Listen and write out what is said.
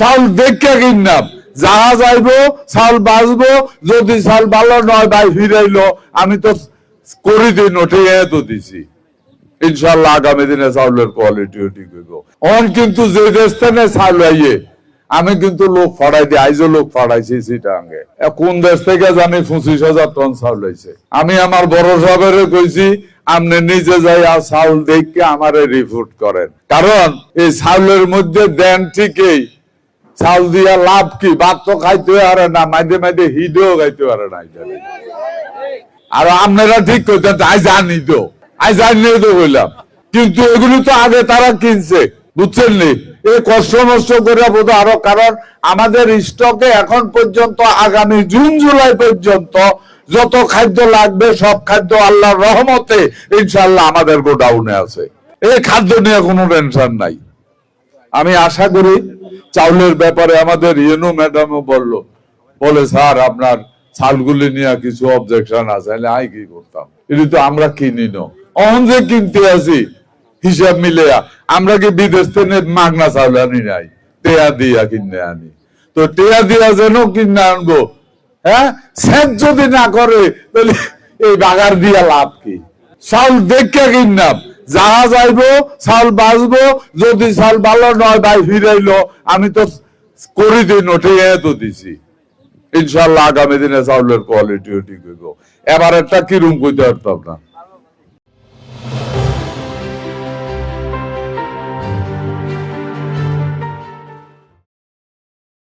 চাউল দেখে কিনলাম, যাহা যাইবো চাউল বাঁচবো, যদি চাউল ভালো নয় ভাই ফিরাইলো, আমি তো করি দিই নোটে তো দিছি। ইনশাল্লাহ আগামী দিনে চাউলের কোয়ালিটিও ঠিক হইব। অন কিন্তু যে দেশ থেকে চাউল আইয়ে আমি কিন্তু লোক ফাড়াই দিই, আইজও লোক ফাড়াইছি চিটাঙ্গে। কোন দেশ থেকে জানি 25,000 টন চাউল হয়েছে। আমি আমার বড় সাহেবের কইছি আপনি নিজে যাই আর চাউল দেখে আমারে রিপোর্ট করেন, কারণ এই চাউলের মধ্যে দেন ঠিকই, চাউল দিয়া লাভ কি? ভাত তো খাইতে পারে না, মাঝে মাঝে হিডেও খাইতে পারে না। আর আপনারা ঠিক করতেন, আই জানি তো, আই জানিয়ে তো বললাম, কিন্তু এগুলো তো আগে তারা কিনছে, বুঝছেন নি? এই কষ্ট নষ্ট করে বোধ আরো, কারণ আমাদের স্টকে এখন পর্যন্ত আগামী জুন জুলাই পর্যন্ত যত খাদ্য লাগবে সব খাদ্য আল্লাহর রহমতে ইনশাল্লাহ আমাদের গোডাউনে আছে। এই খাদ্য নিয়ে কোনো টেনশন নাই। আমি আশা করি চাউলের ব্যাপারে আমাদের ইয়েনো ম্যাডামও বলে স্যার আপনার চালগুলি নিয়ে কিছু অবজেকশন আছে, আই কি করতাম, এটা তো আমরা কিনি না, অহন যে কিনতে আছি হিসাব মিলে। আমরা কি বিদেশ থেকে মাগনা চাউল আনি নাই, টেয়া দিয়া কিনে আনি, তো টেয়া দিয়া যেন কিনে আনবো, হ্যাঁ সেট যদি না করে তাহলে এই বাগার দিয়া লাভ কি? চাউল দেখে কিনলাম, যাহা যাইবো চাউল বাঁচবো, যদি চাউল ভালো নয় ভাই ফিরাইলো, আমি তো করি দিই নোটে তো দিছি। ইনশাল্লাহ আগামী দিনে চাউলের কোয়ালিটিও ঠিক হইব। এবার একটা কিরম কইতে পারতাম না।